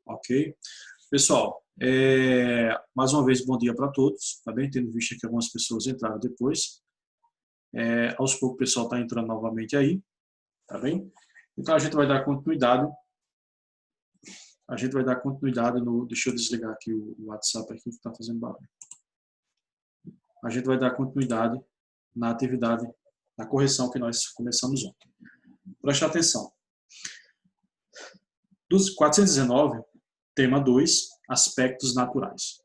Ok? Pessoal, mais uma vez, bom dia para todos, tá bem? Tendo visto que algumas pessoas entraram depois. Aos poucos o pessoal está entrando novamente aí, tá bem? Então a gente vai dar continuidade. No... Deixa eu desligar aqui o WhatsApp aqui que está fazendo barulho. A gente vai dar continuidade na atividade, na correção que nós começamos ontem. Preste atenção. Dos 419, tema 2, aspectos naturais.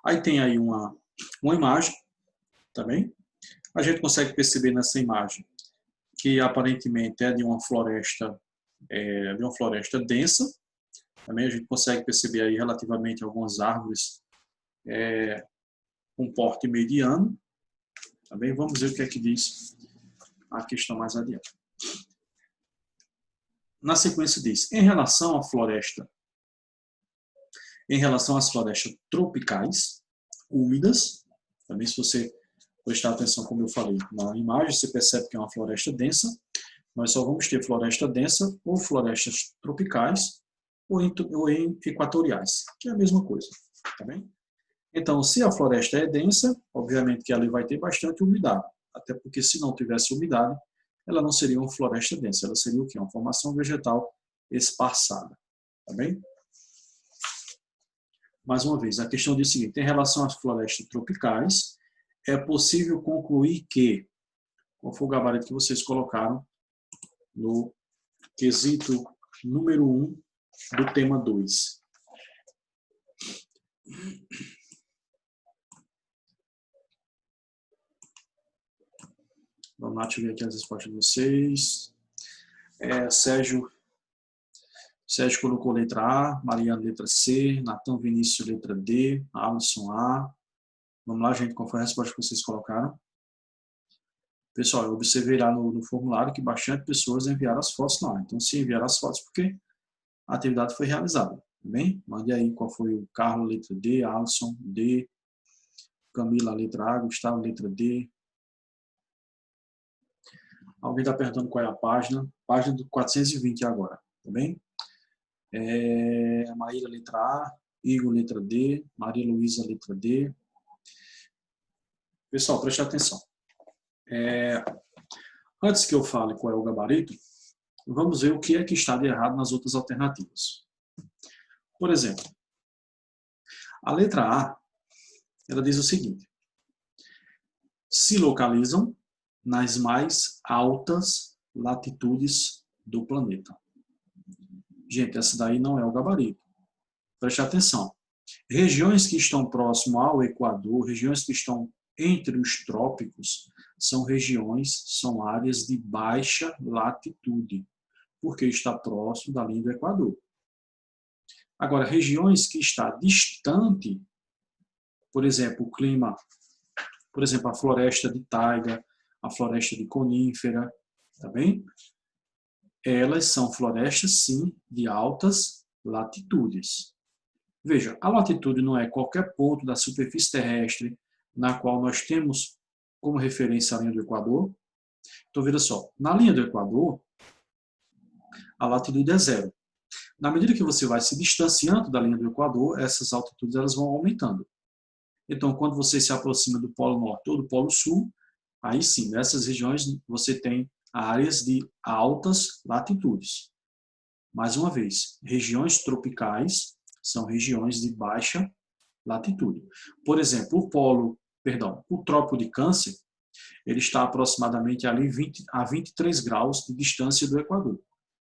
Aí tem aí uma imagem, tá bem? A gente consegue perceber nessa imagem que aparentemente é de uma floresta densa. Também a gente consegue perceber aí relativamente algumas árvores com porte mediano. Também vamos ver o que é que diz a questão mais adiante. Na sequência diz, em relação às florestas tropicais, úmidas, também se você prestar atenção, como eu falei, na imagem você percebe que é uma floresta densa. Nós só vamos ter floresta densa ou florestas tropicais ou em equatoriais, que é a mesma coisa, tá bem? Então, se a floresta é densa, obviamente que ali vai ter bastante umidade, até porque se não tivesse umidade, ela não seria uma floresta densa, ela seria o quê? Uma formação vegetal esparçada, tá bem? Mais uma vez, a questão diz o seguinte, em relação às florestas tropicais, é possível concluir que, qual foi o gabarito que vocês colocaram no quesito número 1 do tema 2? Vamos lá, deixa eu ver aqui as respostas de vocês. Sérgio colocou letra A, Mariana letra C, Natan Vinícius letra D, Alisson A. Vamos lá, gente, qual foi a resposta que vocês colocaram? Pessoal, eu observei lá no formulário que bastante pessoas enviaram as fotos lá. Então, se enviaram as fotos, porque a atividade foi realizada. Tá bem? Mande aí qual foi o Carlos, letra D, Alisson, D, Camila, letra A, Gustavo, letra D. Alguém está perguntando qual é a página. Página do 420 agora, tá bem? Maíra, letra A, Igor, letra D, Maria Luísa, letra D. Pessoal, preste atenção. Antes que eu fale qual é o gabarito, vamos ver o que é que está de errado nas outras alternativas. Por exemplo, a letra A, ela diz o seguinte, se localizam nas mais altas latitudes do planeta. Gente, essa daí não é o gabarito. Preste atenção. Regiões que estão próximo ao Equador, regiões que estão entre os trópicos, são áreas de baixa latitude, porque está próximo da linha do Equador. Agora, regiões que estão distante, por exemplo, o clima, por exemplo, a floresta de taiga, a floresta de conífera, tá bem? Elas são florestas, sim, de altas latitudes. Veja, a latitude não é qualquer ponto da superfície terrestre na qual nós temos como referência a linha do Equador. Então, veja só, na linha do Equador, a latitude é 0. Na medida que você vai se distanciando da linha do Equador, essas altitudes elas vão aumentando. Então, quando você se aproxima do Polo Norte ou do Polo Sul, aí sim, nessas regiões você tem áreas de altas latitudes. Mais uma vez, regiões tropicais são regiões de baixa latitude. Por exemplo, o Trópico de Câncer, ele está aproximadamente ali a 23 graus de distância do Equador,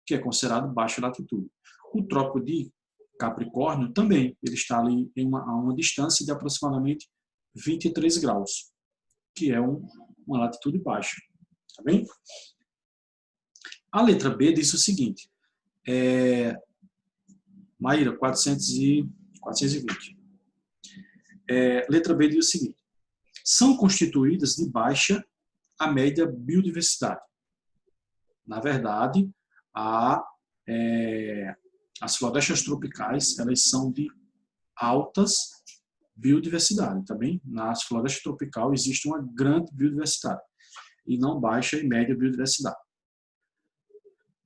que é considerado baixa latitude. O Trópico de Capricórnio também, ele está ali a uma distância de aproximadamente 23 graus, que é uma latitude baixa. Tá bem? A letra B diz o seguinte, Maíra, 420. Letra B diz o seguinte, são constituídas de baixa a média biodiversidade. Na verdade, as florestas tropicais, elas são de altas biodiversidade, tá bem? Nas florestas tropicais existe uma grande biodiversidade e não baixa e média biodiversidade.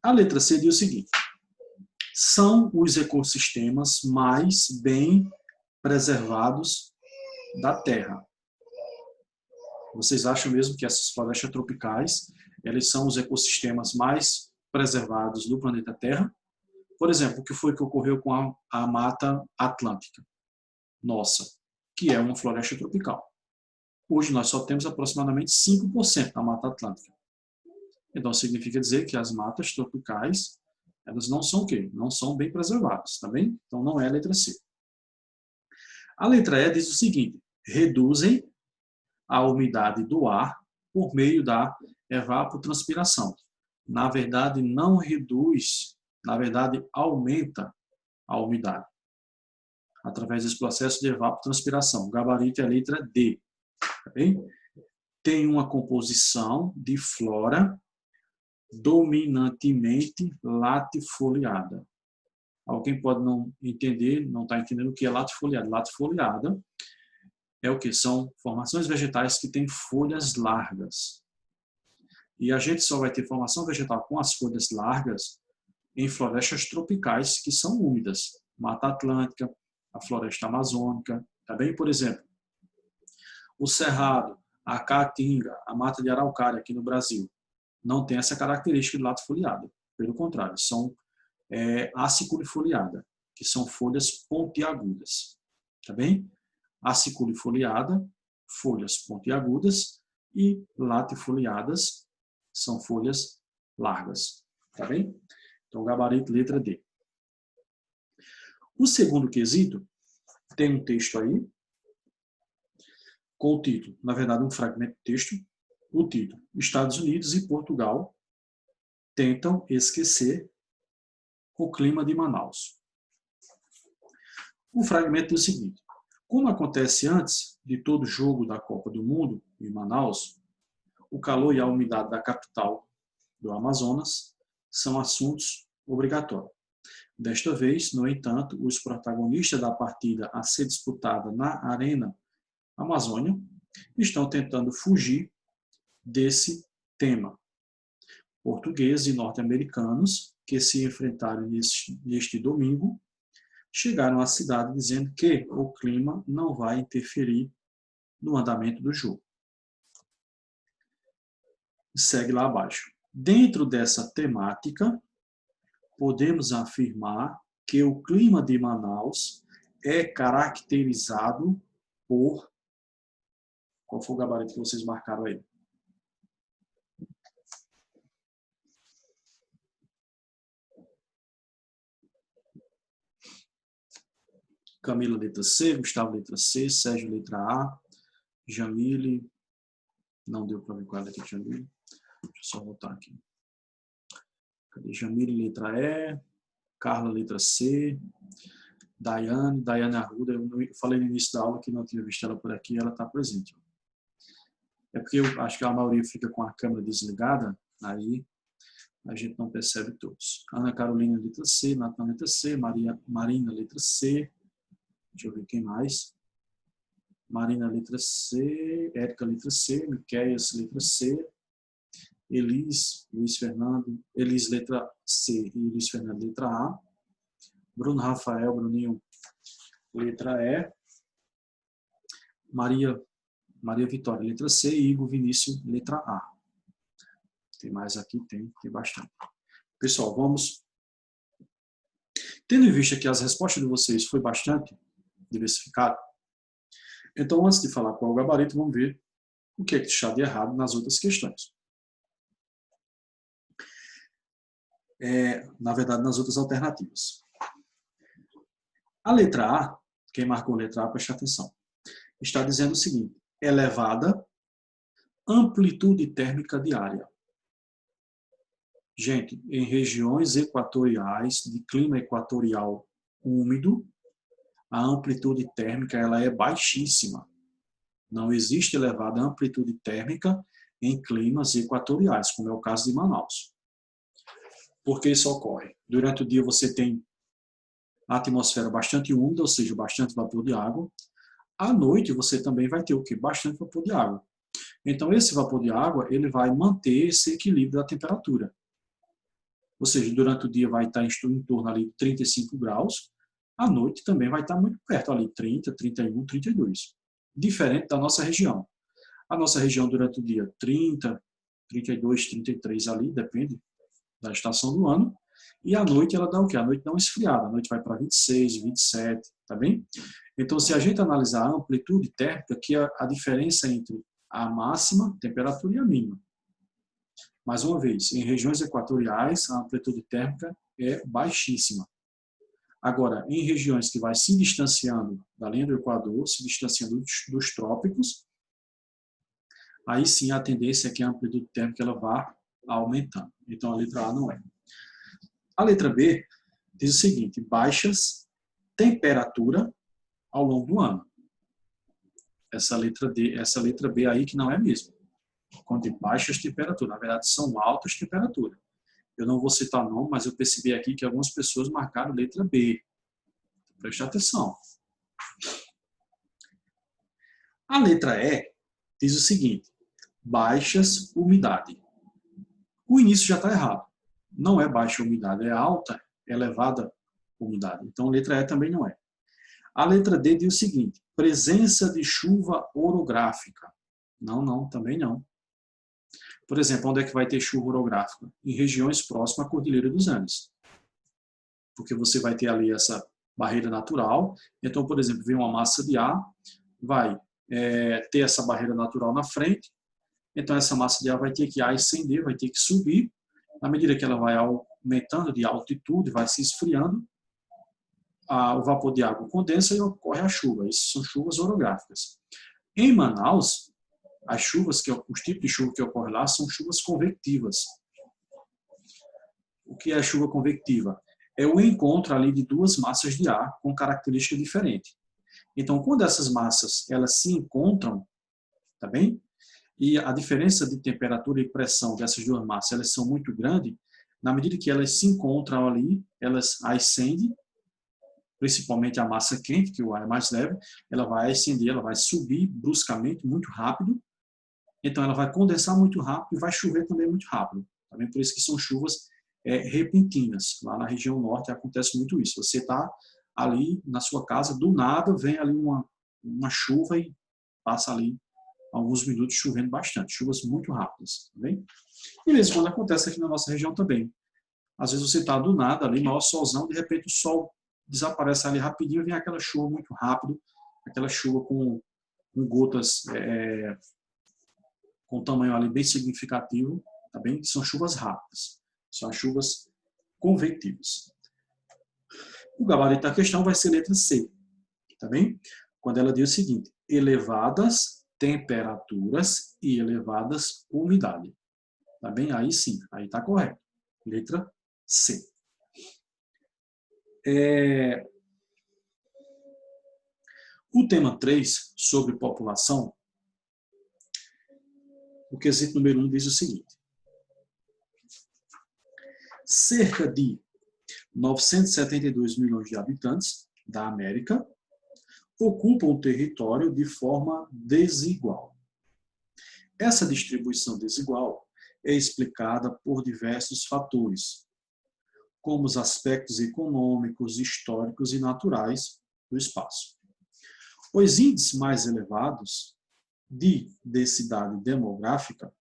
A letra C diz o seguinte, são os ecossistemas mais bem preservados da Terra. Vocês acham mesmo que essas florestas tropicais, eles são os ecossistemas mais preservados do planeta Terra? Por exemplo, o que foi que ocorreu com a Mata Atlântica nossa, que é uma floresta tropical? Hoje nós só temos aproximadamente 5% da Mata Atlântica. Então significa dizer que as matas tropicais, elas não são o quê? Não são bem preservadas, tá bem? Então não é a letra C. A letra E diz o seguinte: reduzem a umidade do ar por meio da evapotranspiração. Na verdade, não reduz, na verdade, aumenta a umidade através desse processo de evapotranspiração. O gabarito é a letra D. Tá bem? Tem uma composição de flora dominantemente latifoliada. Alguém pode não entender, não está entendendo o que é latifoliada. Latifoliada é o que? São formações vegetais que têm folhas largas. E a gente só vai ter formação vegetal com as folhas largas em florestas tropicais que são úmidas. Mata Atlântica, a floresta amazônica, tá bem? Por exemplo, o cerrado, a caatinga, a mata de araucária aqui no Brasil, não tem essa característica de latifoliada. Pelo contrário, são aciculifoliada, que são folhas pontiagudas. Tá bem? Aciculifoliada, folhas pontiagudas, e latifoliadas são folhas largas. Tá bem? Então, gabarito, letra D. O segundo quesito tem um texto aí, com o título, na verdade, um fragmento de texto, o título: Estados Unidos e Portugal tentam esquecer o clima de Manaus. O fragmento diz o seguinte: como acontece antes de todo jogo da Copa do Mundo em Manaus, o calor e a umidade da capital do Amazonas são assuntos obrigatórios. Desta vez, no entanto, os protagonistas da partida a ser disputada na Arena Amazônia estão tentando fugir desse tema. Portugueses e norte-americanos que se enfrentaram neste domingo chegaram à cidade dizendo que o clima não vai interferir no andamento do jogo. Segue lá abaixo. Dentro dessa temática, podemos afirmar que o clima de Manaus é caracterizado por... Qual foi o gabarito que vocês marcaram aí? Camila, letra C. Gustavo, letra C. Sérgio, letra A. Jamile, não deu para ver qual é a letra de Jamile. Deixa eu só voltar aqui. Cadê? Jamile, letra E. Carla, letra C. Daiane Arruda, eu falei no início da aula que não tinha visto ela por aqui, ela está presente. É porque eu acho que a maioria fica com a câmera desligada, aí a gente não percebe todos. Ana Carolina, letra C. Natan, letra C. Marina, letra C. Deixa eu ver quem mais. Marina, letra C. Érica, letra C. Miqueias, letra C. Elis, Luiz Fernando. Elis, letra C. E Luiz Fernando, letra A. Bruno Rafael, Bruninho, letra E. Maria Vitória, letra C. E Igor Vinícius, letra A. Tem mais aqui? Tem bastante. Pessoal, vamos... Tendo em vista que as respostas de vocês foi bastante diversificado, então, antes de falar qual é o gabarito, vamos ver o que está de errado nas outras questões. Na verdade, nas outras alternativas. A letra A, quem marcou a letra A, preste atenção, está dizendo o seguinte: elevada amplitude térmica diária. Gente, em regiões equatoriais, de clima equatorial úmido, a amplitude térmica ela é baixíssima. Não existe elevada amplitude térmica em climas equatoriais, como é o caso de Manaus. Por que isso ocorre? Durante o dia você tem a atmosfera bastante úmida, ou seja, bastante vapor de água. À noite você também vai ter o quê? Bastante vapor de água. Então esse vapor de água ele vai manter esse equilíbrio da temperatura. Ou seja, durante o dia vai estar em torno ali de 35 graus, à noite também vai estar muito perto ali, 30, 31, 32. Diferente da nossa região. A nossa região durante o dia 30, 32, 33 ali, depende da estação do ano. E à noite ela dá o quê? À noite dá uma esfriada. À noite vai para 26, 27, tá bem? Então, se a gente analisar a amplitude térmica, aqui a diferença entre a máxima temperatura e a mínima. Mais uma vez, em regiões equatoriais, a amplitude térmica é baixíssima. Agora, em regiões que vai se distanciando da linha do Equador, se distanciando dos trópicos, aí sim a tendência é que a amplitude térmica ela vá aumentando. Então, a letra A não é. A letra B diz o seguinte: baixas temperatura ao longo do ano. Essa letra B aí que não é mesmo. Quando tem baixas temperaturas, na verdade são altas temperaturas. Eu não vou citar nome, mas eu percebi aqui que algumas pessoas marcaram letra B. Preste atenção. A letra E diz o seguinte: baixas umidade. O início já está errado. Não é baixa umidade, é alta, elevada umidade. Então, a letra E também não é. A letra D diz o seguinte: presença de chuva orográfica. Não, também não. Por exemplo, onde é que vai ter chuva orográfica? Em regiões próximas à Cordilheira dos Andes. Porque você vai ter ali essa barreira natural. Então, por exemplo, vem uma massa de ar, vai ter essa barreira natural na frente. Então, essa massa de ar vai ter que ascender, vai ter que subir. Na medida que ela vai aumentando de altitude, vai se esfriando, o vapor de água condensa e ocorre a chuva. Isso são chuvas orográficas. Em Manaus, as chuvas, os tipos de chuva que ocorrem lá são chuvas convectivas. O que é chuva convectiva? É o encontro ali de duas massas de ar com característica diferente. Então, quando essas massas elas se encontram, tá bem? E a diferença de temperatura e pressão dessas duas massas elas são muito grande, na medida que elas se encontram ali, elas ascendem, principalmente a massa quente, que o ar é mais leve, ela vai ascender, ela vai subir bruscamente, muito rápido, então ela vai condensar muito rápido e vai chover também muito rápido. Também por isso que são chuvas repentinas. Lá na região norte acontece muito isso. Você está ali na sua casa, do nada vem ali uma chuva e passa ali alguns minutos chovendo bastante. Chuvas muito rápidas. Tá bem? E mesmo quando acontece aqui na nossa região também. Às vezes você está do nada ali, maior solzão, de repente o sol desaparece ali rapidinho e vem aquela chuva muito rápido, aquela chuva com gotas com tamanho ali bem significativo, tá bem? São chuvas rápidas, são as chuvas convectivas. O gabarito da questão vai ser letra C, tá bem? Quando ela diz o seguinte: elevadas temperaturas e elevadas umidade. Tá bem? Aí sim, aí tá correto. Letra C. O tema 3, sobre população, o quesito número 1 diz o seguinte: cerca de 972 milhões de habitantes da América ocupam o território de forma desigual. Essa distribuição desigual é explicada por diversos fatores, como os aspectos econômicos, históricos e naturais do espaço. Os índices mais elevados de densidade demográfica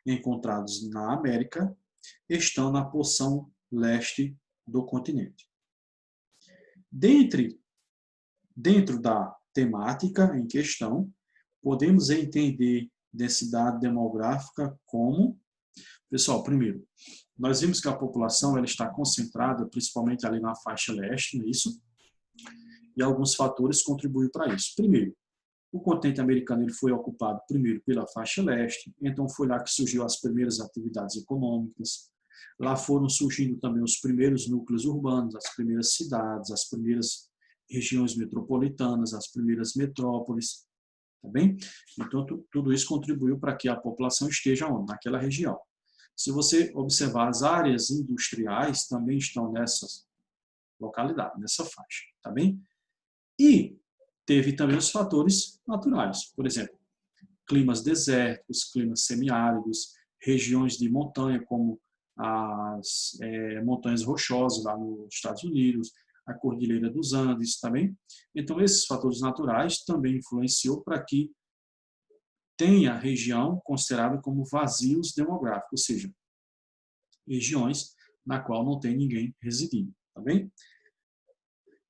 encontrados na América estão na porção leste do continente. Dentro da temática em questão, podemos entender densidade demográfica como... Pessoal, primeiro, nós vimos que a população ela está concentrada principalmente ali na faixa leste, não é isso? E alguns fatores contribuem para isso. Primeiro, o continente americano ele foi ocupado primeiro pela faixa leste, então foi lá que surgiu as primeiras atividades econômicas. Lá foram surgindo também os primeiros núcleos urbanos, as primeiras cidades, as primeiras regiões metropolitanas, as primeiras metrópoles, tá bem? Então, tudo isso contribuiu para que a população esteja onde? Naquela região. Se você observar, as áreas industriais também estão nessa localidade, nessa faixa, tá bem? E teve também os fatores naturais, por exemplo, climas desérticos, climas semiáridos, regiões de montanha como as montanhas rochosas lá nos Estados Unidos, a Cordilheira dos Andes também. Então, esses fatores naturais também influenciou para que tenha região considerada como vazios demográficos, ou seja, regiões na qual não tem ninguém residindo, tá bem?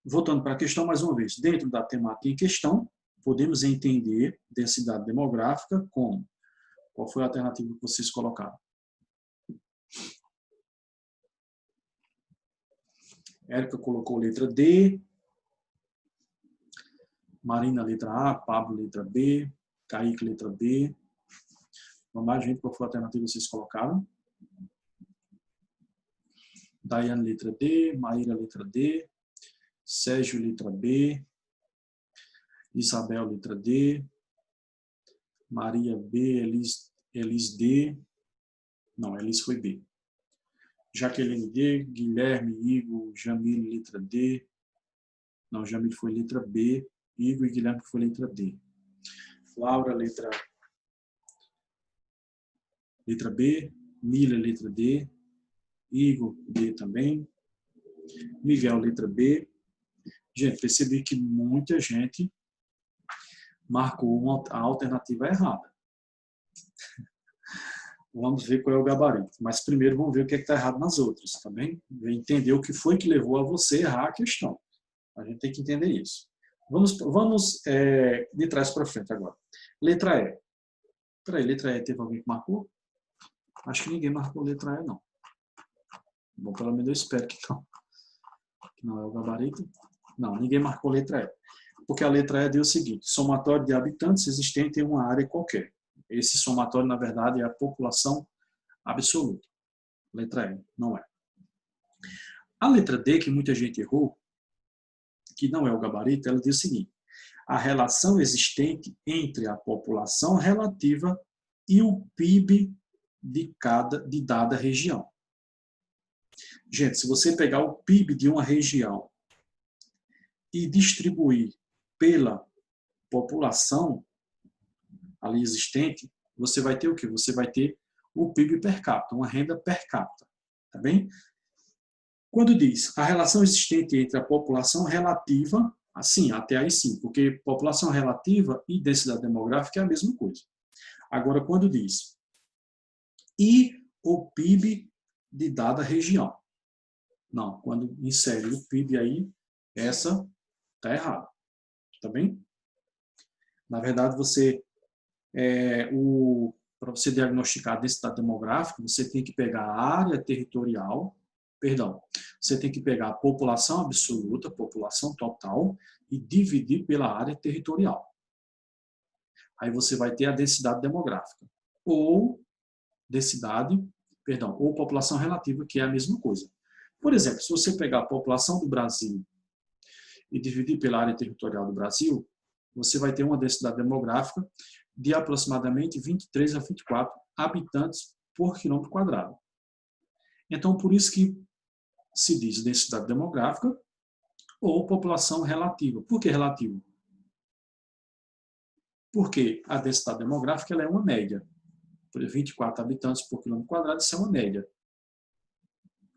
Voltando para a questão mais uma vez, dentro da temática em questão, podemos entender densidade demográfica como? Qual foi a alternativa que vocês colocaram? Érica colocou letra D, Marina letra A, Pablo letra B, Kaique letra B. Vamos lá, gente, qual foi a alternativa que vocês colocaram? Daiane letra D, Maíra letra D, Sérgio letra B, Isabel letra D, Maria B, Elis D, não, Elis foi B. Jaqueline D, Guilherme, Igor, Jamil letra D, não, Jamil foi letra B, Igor e Guilherme foi letra D. Laura letra B, Mila letra D, Igor D também, Miguel letra B. Gente, percebi que muita gente marcou a alternativa errada. Vamos ver qual é o gabarito. Mas primeiro vamos ver o que está errado nas outras, tá bem? Entender o que foi que levou a você errar a questão. A gente tem que entender isso. Vamos de trás para frente agora. Letra E. Peraí, letra E teve alguém que marcou? Acho que ninguém marcou letra E, não. Bom, pelo menos eu espero que não. Que não é o gabarito. Não, ninguém marcou letra E. Porque a letra E diz o seguinte: somatório de habitantes existente em uma área qualquer. Esse somatório, na verdade, é a população absoluta. Letra E, não é. A letra D, que muita gente errou, que não é o gabarito, ela diz o seguinte: a relação existente entre a população relativa e o PIB de dada região. Gente, se você pegar o PIB de uma região e distribuir pela população ali existente, você vai ter o quê? Você vai ter o PIB per capita, uma renda per capita, tá bem? Quando diz a relação existente entre a população relativa, assim, até aí sim, porque população relativa e densidade demográfica é a mesma coisa. Agora, quando diz e o PIB de dada região. Não, quando insere o PIB aí, essa está errada, tá bem? Na verdade, para você diagnosticar a densidade demográfica, você tem que pegar a área territorial, você tem que pegar a população absoluta, população total, e dividir pela área territorial. Aí você vai ter a densidade demográfica. Ou população relativa, que é a mesma coisa. Por exemplo, se você pegar a população do Brasil e dividir pela área territorial do Brasil, você vai ter uma densidade demográfica de aproximadamente 23 a 24 habitantes por quilômetro quadrado. Então, por isso que se diz densidade demográfica ou população relativa. Por que relativa? Porque a densidade demográfica ela é uma média. Por 24 habitantes por quilômetro quadrado, isso é uma média.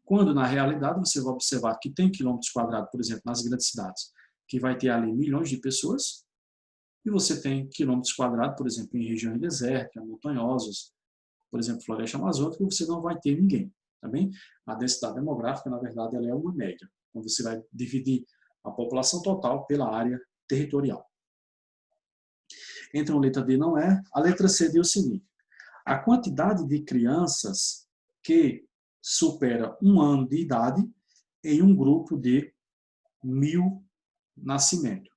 Quando, na realidade, você vai observar que tem quilômetros quadrados, por exemplo, nas grandes cidades, que vai ter ali milhões de pessoas, e você tem quilômetros quadrados, por exemplo, em regiões desérticas, montanhosas, por exemplo, floresta amazônica, você não vai ter ninguém, tá bem? A densidade demográfica, na verdade, ela é uma média, quando você vai dividir a população total pela área territorial. Então, a letra D não é. A letra C diz o seguinte: a quantidade de crianças que supera 1 ano de idade em um grupo de 1000 nascimentos.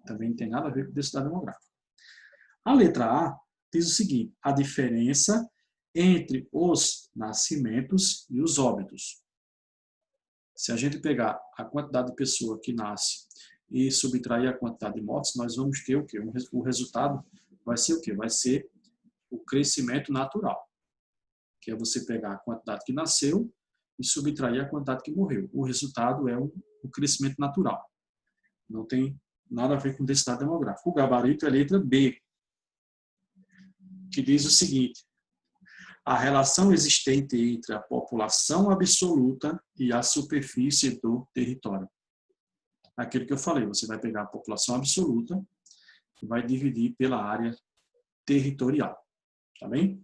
Também não tem nada a ver com densidade demográfica. A letra A diz o seguinte: a diferença entre os nascimentos e os óbitos. Se a gente pegar a quantidade de pessoa que nasce e subtrair a quantidade de mortes, nós vamos ter o quê? O resultado vai ser o quê? Vai ser o crescimento natural, que é você pegar a quantidade que nasceu e subtrair a quantidade que morreu. O resultado é o crescimento natural. Não tem nada a ver com densidade demográfica. O gabarito é a letra B, que diz o seguinte: a relação existente entre a população absoluta e a superfície do território. Aquilo que eu falei, você vai pegar a população absoluta e vai dividir pela área territorial. Tá bem?